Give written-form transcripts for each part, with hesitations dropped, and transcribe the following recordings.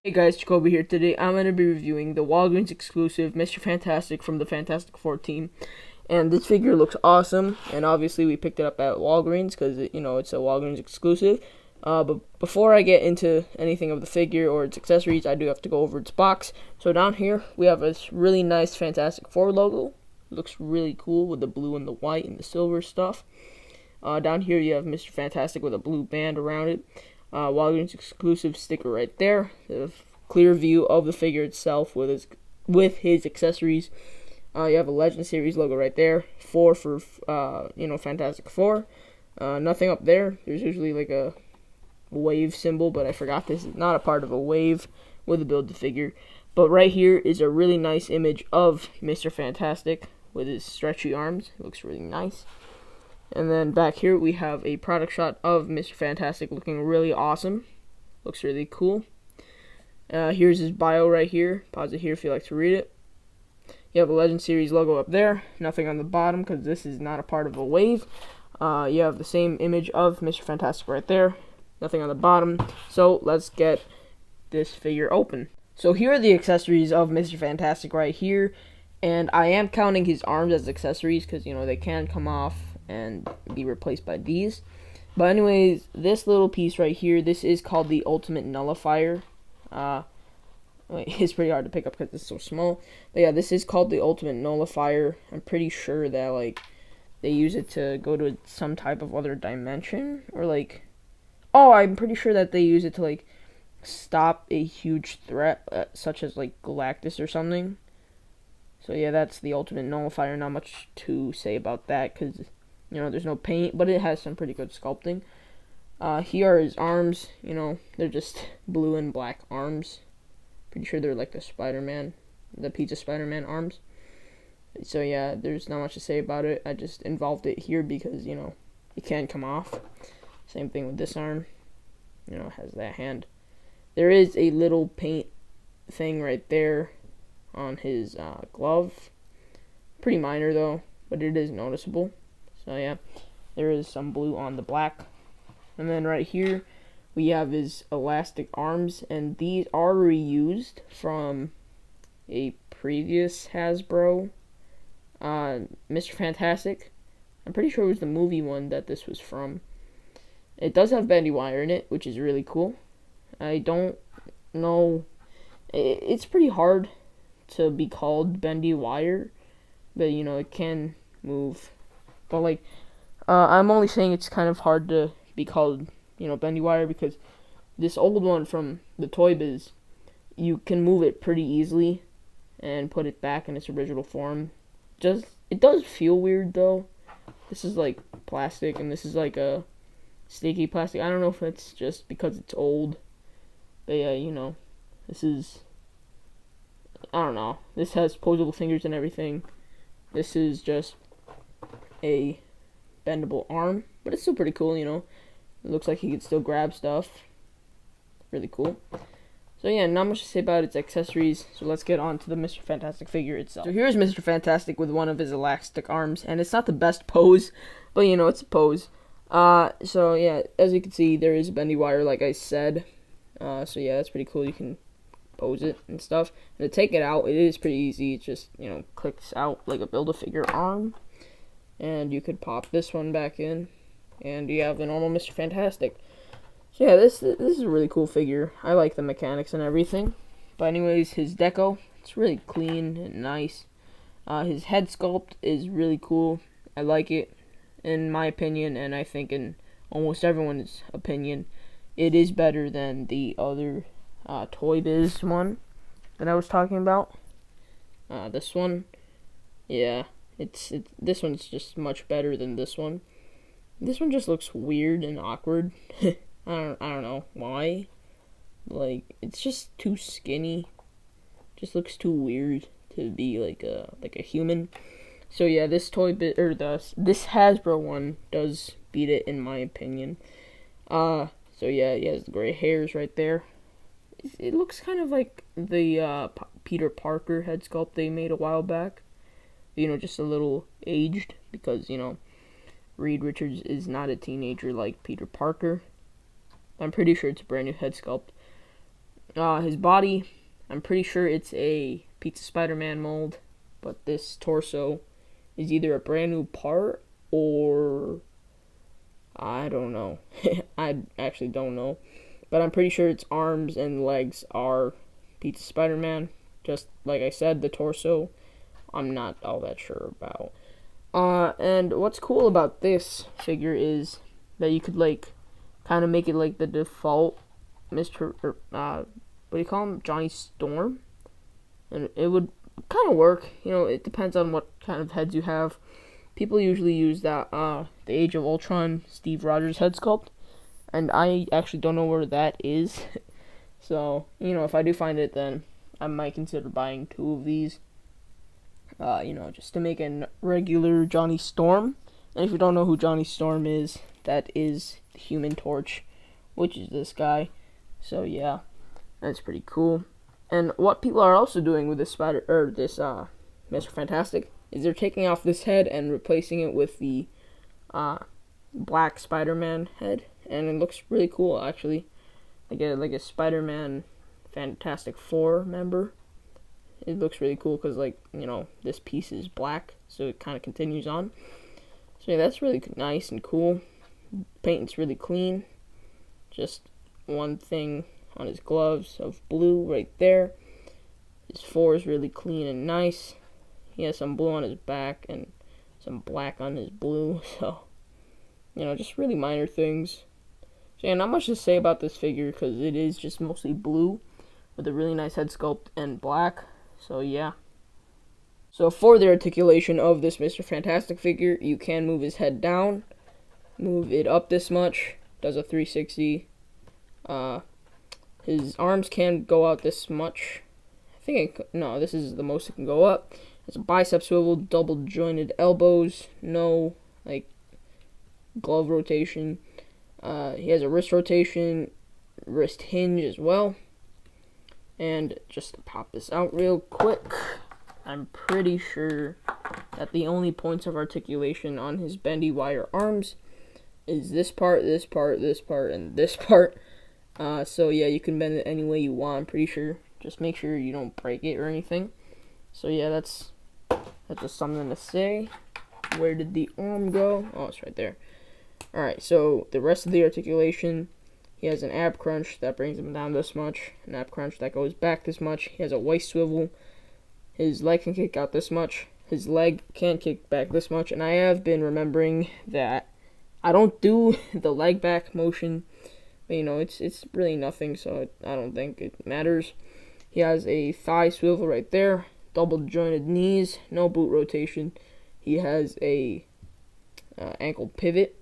Hey guys, Jakobe here. Today I'm going to be reviewing the Walgreens exclusive Mr. Fantastic from the Fantastic Four team. And this figure looks awesome, and obviously we picked it up at Walgreens because it's a Walgreens exclusive. But before I get into anything of the figure or its accessories, I do have to go over its box. So down here we have a really nice Fantastic Four logo. It looks really cool with the blue and the white and the silver stuff. Down here you have Mr. Fantastic with a blue band around it. Walgreens exclusive sticker right there. A clear view of the figure itself with his accessories. You have a Legend Series logo right there. 4 for Fantastic Four. Nothing up there. There's usually like a wave symbol, but I forgot this is not a part of a wave with a Build-A-Figure. But right here is a really nice image of Mr. Fantastic with his stretchy arms. It looks really nice. And then back here we have a product shot of Mr. Fantastic looking really awesome. Looks really cool. Here's his bio right here. Pause it here if you like to read it. You have a Legend Series logo up there. Nothing on the bottom because this is not a part of a wave. You have the same image of Mr. Fantastic right there. Nothing on the bottom. So let's get this figure open. So here are the accessories of Mr. Fantastic right here. And I am counting his arms as accessories because, they can come off and be replaced by these. But anyways, this little piece right here, this is called the Ultimate Nullifier. It's pretty hard to pick up because it's so small. But yeah, this is called the Ultimate Nullifier. I'm pretty sure that they use it to go to some type of other dimension, or I'm pretty sure that they use it to stop a huge threat, such as Galactus or something. So yeah, that's the Ultimate Nullifier. Not much to say about that because there's no paint, but it has some pretty good sculpting. Here are his arms. They're just blue and black arms. Pretty sure they're like the Pizza Spider-Man arms. So yeah, there's not much to say about it. I just involved it here because, it can come off. Same thing with this arm. It has that hand. There is a little paint thing right there on his glove. Pretty minor though, but it is noticeable. So yeah, there is some blue on the black. And then right here we have his elastic arms, and these are reused from a previous Hasbro Mr. Fantastic. I'm pretty sure it was the movie one that this was from. It does have bendy wire in it, which is really cool. I don't know, it's pretty hard to be called bendy wire, but it can move. But I'm only saying it's kind of hard to be called bendy wire because this old one from the Toy Biz, you can move it pretty easily and put it back in its original form. It does feel weird though. This is plastic, and this is a sticky plastic. I don't know if it's just because it's old, but yeah, this is, I don't know. This has posable fingers and everything. This is just a bendable arm, but it's still pretty cool. It looks like he can still grab stuff. Really cool. So yeah, not much to say about its accessories, so let's get on to the Mr. Fantastic figure itself. So here's Mr. Fantastic with one of his elastic arms, and it's not the best pose, but it's a pose. So yeah, as you can see, there is bendy wire like I said. So yeah, that's pretty cool. You can pose it and stuff. And to take it out, it is pretty easy. It just, clicks out like a Build-A-Figure arm. And you could pop this one back in, and you have the normal Mr. Fantastic. So yeah, this is a really cool figure. I like the mechanics and everything. But anyways, his deco, it's really clean and nice. His head sculpt is really cool. I like it, in my opinion, and I think in almost everyone's opinion. It is better than the other Toy Biz one that I was talking about. This one, yeah. This one's just much better than this one. This one just looks weird and awkward. I don't know why. It's just too skinny. Just looks too weird to be like a human. So yeah, this this Hasbro one does beat it in my opinion. So yeah, he has the gray hairs right there. It looks kind of like the Peter Parker head sculpt they made a while back. Just a little aged because, Reed Richards is not a teenager like Peter Parker. I'm pretty sure it's a brand new head sculpt. His body, I'm pretty sure it's a Pizza Spider-Man mold, but this torso is either a brand new part or I don't know. I actually don't know, but I'm pretty sure its arms and legs are Pizza Spider-Man. Just like I said, the torso, I'm not all that sure about. And what's cool about this figure is that you could like kind of make it like the default Mr. What do you call him? Johnny Storm, and it would kind of work. You know, it depends on what kind of heads you have. People usually use that the Age of Ultron Steve Rogers head sculpt, and I actually don't know where that is. So, you know, if I do find it, then I might consider buying 2 of these. You know, just to make a regular Johnny Storm. And if you don't know who Johnny Storm is, that is the Human Torch, which is this guy. So yeah, that's pretty cool. And what people are also doing with this Mr. Fantastic is they're taking off this head and replacing it with the black Spider-Man head, and it looks really cool actually. Like a Spider-Man Fantastic Four member. It looks really cool because, like, you know, this piece is black, so it kind of continues on. So yeah, that's really nice and cool. Paint's really clean. Just one thing on his gloves of blue right there. His 4 is really clean and nice. He has some blue on his back and some black on his blue. So, you know, just really minor things. So yeah, not much to say about this figure because it is just mostly blue with a really nice head sculpt and black. So yeah. So for the articulation of this Mr. Fantastic figure, you can move his head down, move it up this much, does a 360. His arms can go out this much. No, this is the most it can go up. It's a bicep swivel, double jointed elbows, no like glove rotation. He has a wrist rotation, wrist hinge as well. And just to pop this out real quick, I'm pretty sure that the only points of articulation on his bendy wire arms is this part, this part, this part, and this part. So yeah, you can bend it any way you want, I'm pretty sure. Just make sure you don't break it or anything. So yeah, that's just something to say. Where did the arm go? Oh, it's right there. Alright, so the rest of the articulation, he has an ab crunch that brings him down this much, an ab crunch that goes back this much. He has a waist swivel. His leg can kick out this much. His leg can kick back this much. And I have been remembering that I don't do the leg back motion. But, you know, it's really nothing, so I don't think it matters. He has a thigh swivel right there. Double jointed knees. No boot rotation. He has a ankle pivot.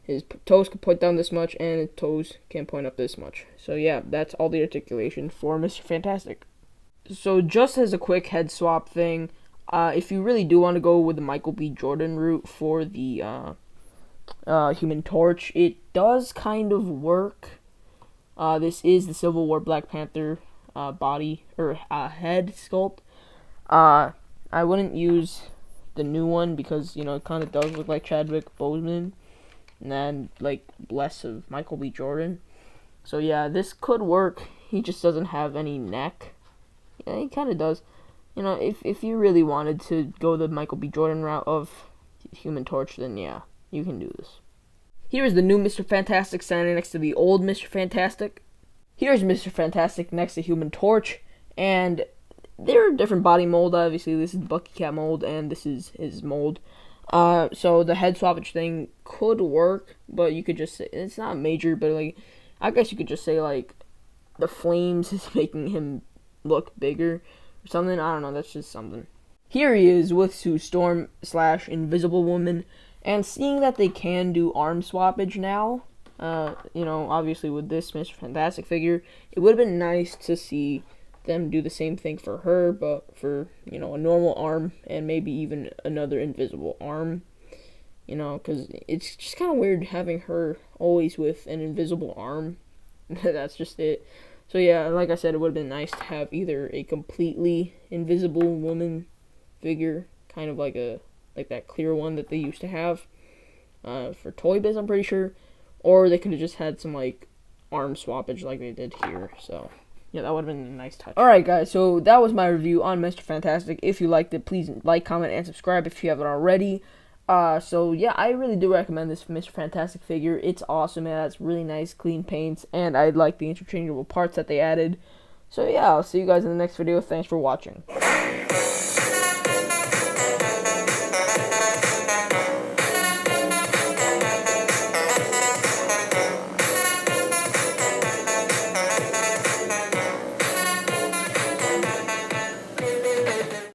His toes can point down this much, and his toes can point up this much. So yeah, that's all the articulation for Mr. Fantastic. So just as a quick head swap thing, if you really do want to go with the Michael B. Jordan route for the Human Torch, it does kind of work. This is the Civil War Black Panther body or head sculpt. I wouldn't use the new one because, you know, it kind of does look like Chadwick Boseman. And then, like, less of Michael B. Jordan. So, yeah, this could work. He just doesn't have any neck. Yeah, he kind of does. You know, if you really wanted to go the Michael B. Jordan route of Human Torch, then, yeah, you can do this. Here's the new Mr. Fantastic standing next to the old Mr. Fantastic. Here's Mr. Fantastic next to Human Torch. And they're a different body mold, obviously. This is the Bucky Cat mold, and this is his mold. So the head swappage thing could work, but you could just say, it's not major, but like, I guess you could just say like, the flames is making him look bigger, or something, I don't know, that's just something. Here he is with Sue Storm / Invisible Woman, and seeing that they can do arm swappage now, you know, obviously with this Mr. Fantastic figure, it would have been nice to see them do the same thing for her, but for, you know, a normal arm and maybe even another invisible arm, you know, because it's just kind of weird having her always with an invisible arm. That's just it. So yeah, like I said, it would have been nice to have either a completely invisible woman figure, kind of like that clear one that they used to have for Toy Biz, I'm pretty sure, or they could have just had some like arm swappage like they did here. So Yeah, that would have been a nice touch. Alright, guys, so that was my review on Mr. Fantastic. If you liked it, please like, comment, and subscribe if you haven't already. So yeah, I really do recommend this Mr. Fantastic figure. It's awesome. It has really nice, clean paints, and I like the interchangeable parts that they added. So yeah, I'll see you guys in the next video. Thanks for watching.